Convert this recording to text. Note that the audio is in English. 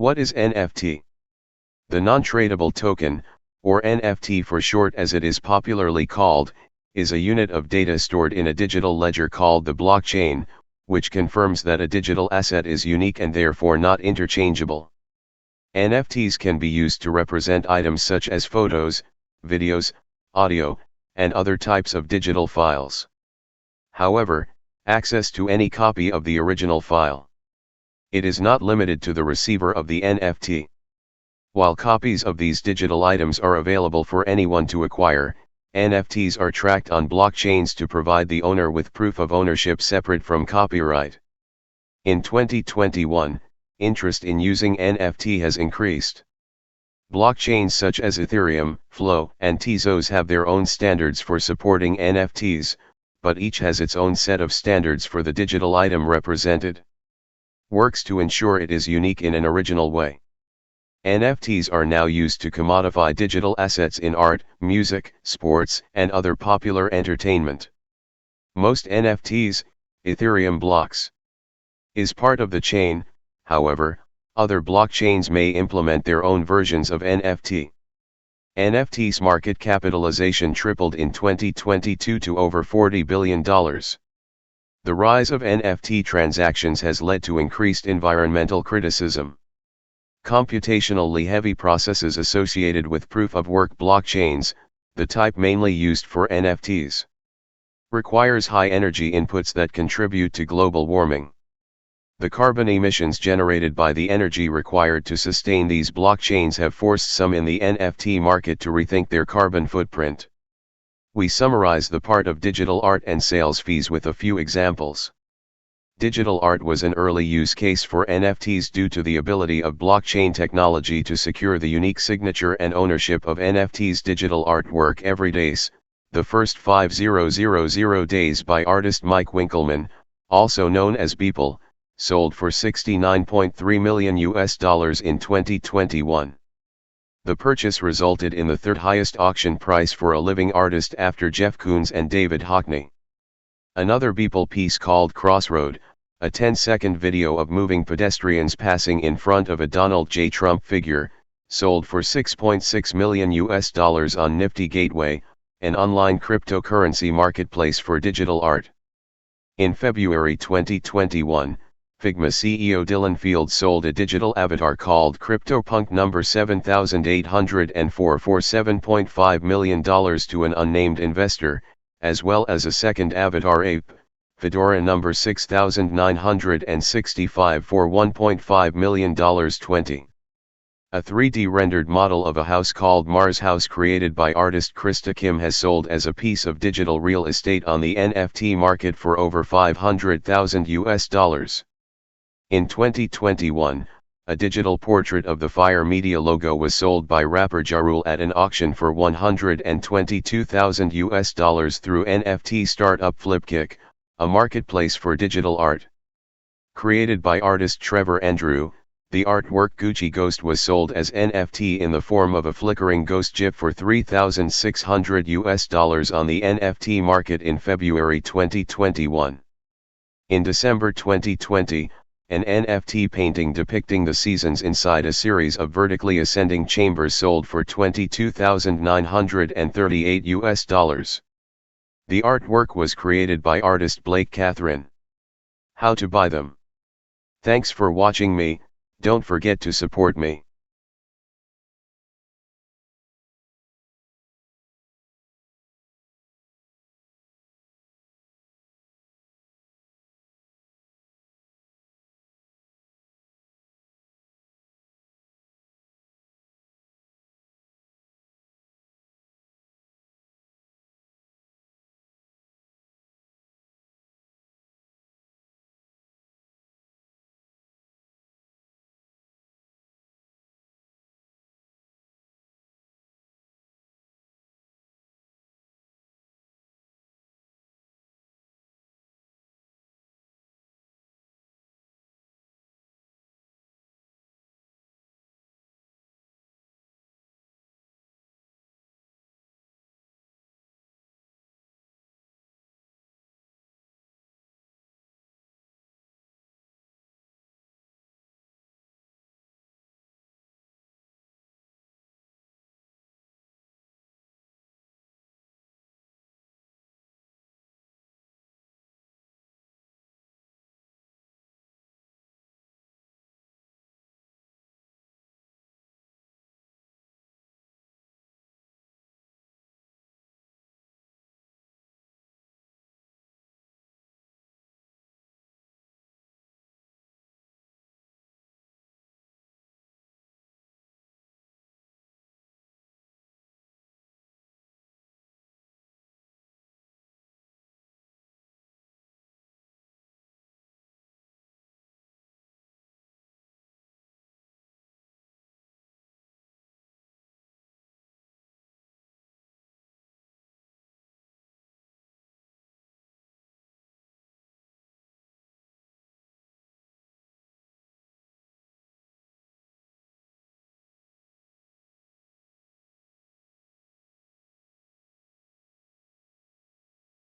What is NFT? The non-tradable token, or NFT for short as it is popularly called, is a unit of data stored in a digital ledger called the blockchain, which confirms that a digital asset is unique and therefore not interchangeable. NFTs can be used to represent items such as photos, videos, audio, and other types of digital files. However, access to any copy of the original file. It is not limited to the receiver of the NFT. While copies of these digital items are available for anyone to acquire, NFTs are tracked on blockchains to provide the owner with proof of ownership separate from copyright. In 2021, interest in using NFT has increased. Blockchains such as Ethereum, Flow, and Tezos have their own standards for supporting NFTs, but each has its own set of standards for the digital item represented. Works to ensure it is unique in an original way. NFTs are now used to commodify digital assets in art, music, sports, and other popular entertainment. Most NFTs, Ethereum blocks, is part of the chain. However, other blockchains may implement their own versions of NFT. NFTs market capitalization tripled in 2022 to over $40 billion. The rise of NFT transactions has led to increased environmental criticism. Computationally heavy processes associated with proof-of-work blockchains, the type mainly used for NFTs, requires high energy inputs that contribute to global warming. The carbon emissions generated by the energy required to sustain these blockchains have forced some in the NFT market to rethink their carbon footprint. We summarize the part of digital art and sales fees with a few examples. Digital art was an early use case for NFTs due to the ability of blockchain technology to secure the unique signature and ownership of NFTs. Digital artwork Every Days, the first 5000 days by artist Mike Winkelmann, also known as Beeple, sold for $69.3 million in 2021. The purchase resulted in the third highest auction price for a living artist after Jeff Koons and David Hockney. Another Beeple piece called Crossroad, a 10-second video of moving pedestrians passing in front of a Donald J. Trump figure, sold for $6.6 million on Nifty Gateway, an online cryptocurrency marketplace for digital art. In February 2021, Figma CEO Dylan Field sold a digital avatar called CryptoPunk number 7804 for $7.5 million to an unnamed investor, as well as a second avatar ape, Fedora number 6965 for $1.5 million. A 3D rendered model of a house called Mars House created by artist Krista Kim has sold as a piece of digital real estate on the NFT market for over $500,000. In 2021, a digital portrait of the Fire Media logo was sold by rapper Ja Rule at an auction for $122,000 through NFT startup Flipkick, a marketplace for digital art. Created by artist Trevor Andrew, the artwork Gucci Ghost was sold as NFT in the form of a flickering ghost GIF for $3,600 on the NFT market in February 2021. In December 2020, an NFT painting depicting the seasons inside a series of vertically ascending chambers sold for $22,938. The artwork was created by artist Blake Catherine. How to buy them? Thanks for watching me, don't forget to support me.